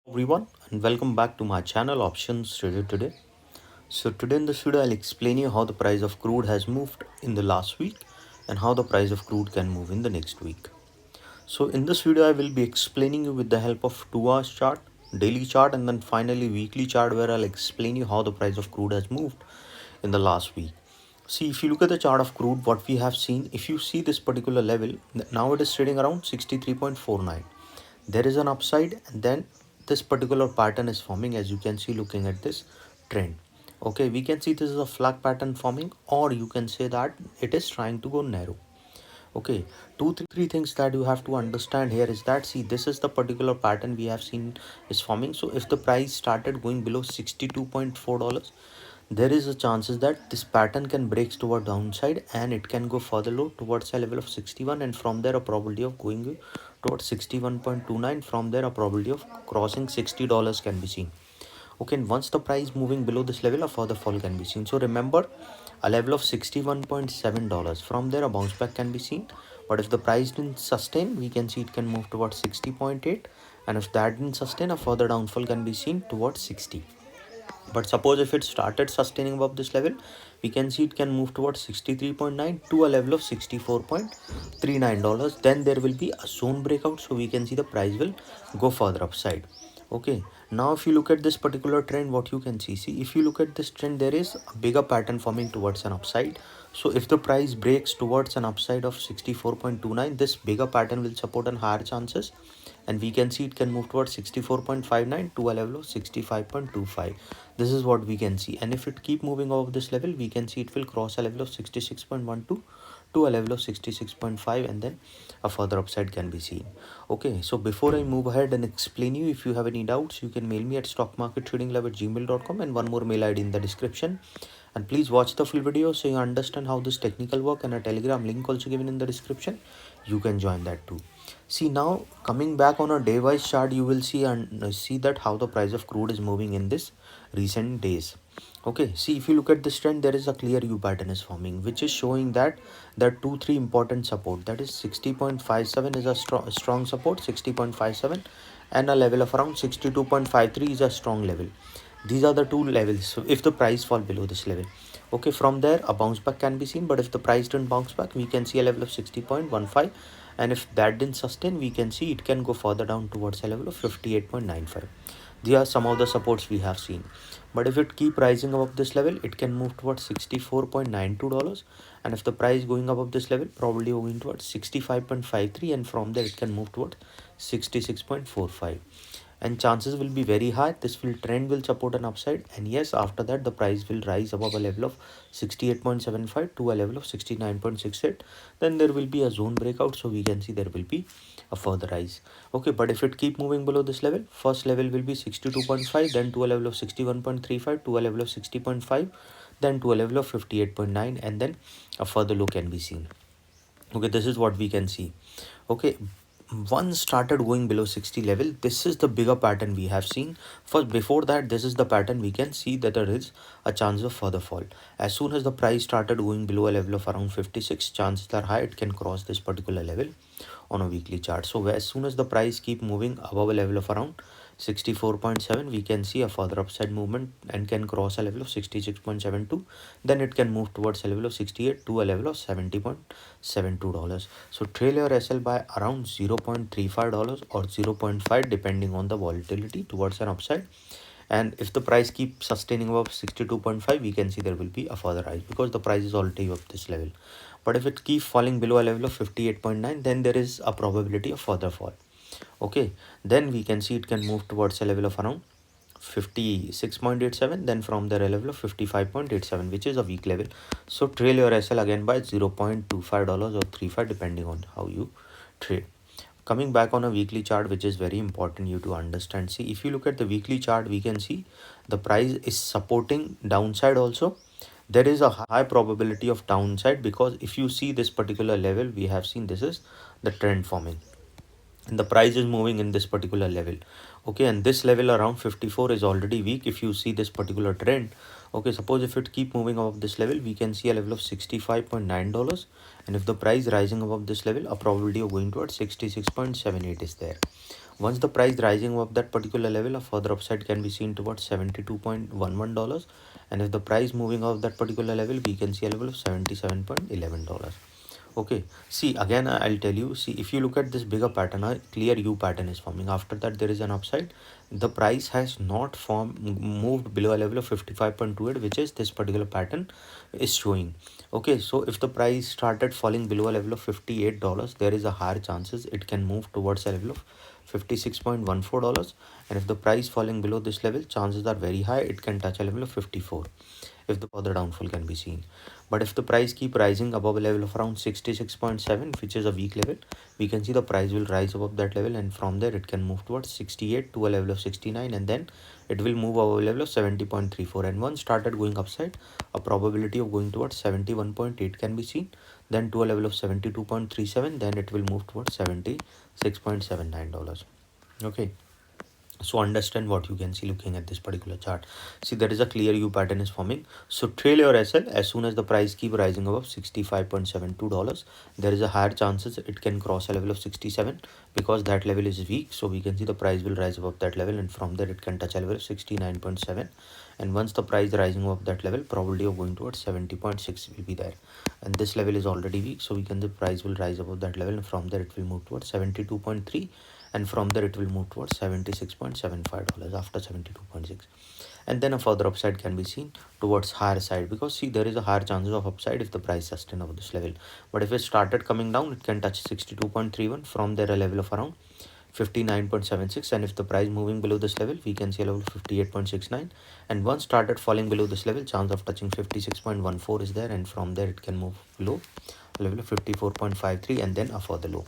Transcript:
Everyone, and welcome back to my channel Options Trader Today. So today in this video I'll explain you how the price of crude has moved in the last week and how the price of crude can move in the next week. So in this video I will be explaining you with the help of 2 hours chart, daily chart, and then finally weekly chart, where I'll explain you how the price of crude has moved in the last week. See, if you look at the chart of crude, what we have seen, if you see this particular level, now it is trading around 63.49. There is an upside, and then this particular pattern is forming, as you can see looking at this trend. Okay, we can see this is a flag pattern forming, or you can say that it is trying to go narrow. Okay, three things that you have to understand here is that, see, this is the particular pattern we have seen is forming. So if the price started going below $62.4, there is a chances that this pattern can break toward downside and it can go further low towards a level of 61, and from there a probability of going towards 61.29. From there a probability of crossing $60 can be seen. Okay, and once the price moving below this level, a further fall can be seen. So remember, a level of $61.7, from there a bounce back can be seen. But if the price didn't sustain, we can see it can move towards 60.8, and if that didn't sustain, a further downfall can be seen towards 60. But suppose if it started sustaining above this level, we can see it can move towards 63.9 to a level of $64.39. Then there will be a zone breakout, so we can see the price will go further upside. Okay, now if you look at this particular trend, what you can see, if you look at this trend, there is a bigger pattern forming towards an upside. So if the price breaks towards an upside of 64.29, this bigger pattern will support on higher chances, and we can see it can move towards 64.59 to a level of 65.25. This is what we can see, and if it keep moving over this level, we can see it will cross a level of 66.12 to a level of 66.5, and then a further upside can be seen. Okay, so before I move ahead and explain you, if you have any doubts, you can mail me at stockmarkettradinglab@gmail.com, and one more mail ID in the description. And please watch the full video so you understand how this technical work, and a telegram link also given in the description. You can join that too. See, now coming back on a day wise chart, you will see and see that how the price of crude is moving in this recent days. Okay, see, if you look at this trend, there is a clear U pattern is forming, which is showing that there are three important support, that is 60.57 is a strong support, 60.57, and a level of around 62.53 is a strong level. These are the two levels. So if the price fall below this level, okay, from there a bounce back can be seen. But if the price didn't bounce back, we can see a level of 60.15, and if that didn't sustain, we can see it can go further down towards a level of 58.95. These are some of the supports we have seen. But if it keep rising above this level, it can move towards $64.92, and if the price going above this level, probably going towards 65.53, and from there it can move towards 66.45, and chances will be very high this trend will support an upside, and yes, after that the price will rise above a level of 68.75 to a level of 69.68. Then there will be a zone breakout, so we can see there will be a further rise. Okay, but if it keep moving below this level, first level will be 62.5, then to a level of 61.35, to a level of 60.5, then to a level of 58.9, and then a further low can be seen. Okay, this is what we can see. Okay, once started going below 60 level, this is the bigger pattern we have seen. First, before that, this is the pattern we can see that there is a chance of further fall. As soon as the price started going below a level of around 56, chances are high it can cross this particular level on a weekly chart. So as soon as the price keep moving above a level of around 64.7, we can see a further upside movement and can cross a level of 66.72. Then it can move towards a level of 68 to a level of $70.72. So trail your SL by around $0.35 or 0.5 depending on the volatility towards an upside. And if the price keeps sustaining above 62.5, we can see there will be a further rise because the price is already up this level. But if it keeps falling below a level of 58.9, then there is a probability of further fall. Okay, then we can see it can move towards a level of around 56.87, then from there a level of 55.87, which is a weak level. So trail your SL again by $0.25 or 35 depending on how you trade. Coming back on a weekly chart, which is very important you to understand. See, if you look at the weekly chart, we can see the price is supporting downside also. There is a high probability of downside because if you see this particular level, we have seen this is the trend forming, and the price is moving in this particular level. Okay, and this level around 54 is already weak if you see this particular trend. Okay, suppose if it keep moving above this level, we can see a level of $65.9, and if the price rising above this level, a probability of going towards 66.78 is there. Once the price rising above that particular level, a further upside can be seen towards $72.11, and if the price moving off that particular level, we can see a level of $77.11. Okay, see again, I'll tell you, see if you look at this bigger pattern, a clear U pattern is forming. After that there is an upside. The price has not moved below a level of 55.28, which is this particular pattern is showing. Okay, so if the price started falling below a level of $58, there is a higher chances it can move towards a level of $56.14, and if the price falling below this level, chances are very high it can touch a level of 54 if the further downfall can be seen. But if the price keep rising above a level of around 66.7, which is a weak level, we can see the price will rise above that level, and from there it can move towards 68 to a level of 69, and then it will move above a level of 70.34, and once started going upside, a probability of going towards 71.8 can be seen, then to a level of 72.37, then it will move towards $76.79. Okay, so understand what you can see looking at this particular chart. See, there is a clear U pattern is forming. So trail your SL as soon as the price keep rising above $65.72. There is a higher chances it can cross a level of 67, because that level is weak. So we can see the price will rise above that level, and from there it can touch a level of 69.7, and once the price rising above that level, probability of going towards 70.6 will be there, and this level is already weak, so we can the price will rise above that level, and from there it will move towards 72.3, and from there it will move towards $76.75 after 72.6, and then a further upside can be seen towards higher side, because see there is a higher chances of upside if the price sustain over this level. But if it started coming down, it can touch 62.31, from there a level of around 59.76, and if the price moving below this level, we can see a level of 58.69, and once started falling below this level, chance of touching 56.14 is there, and from there it can move below a level of 54.53, and then a further low.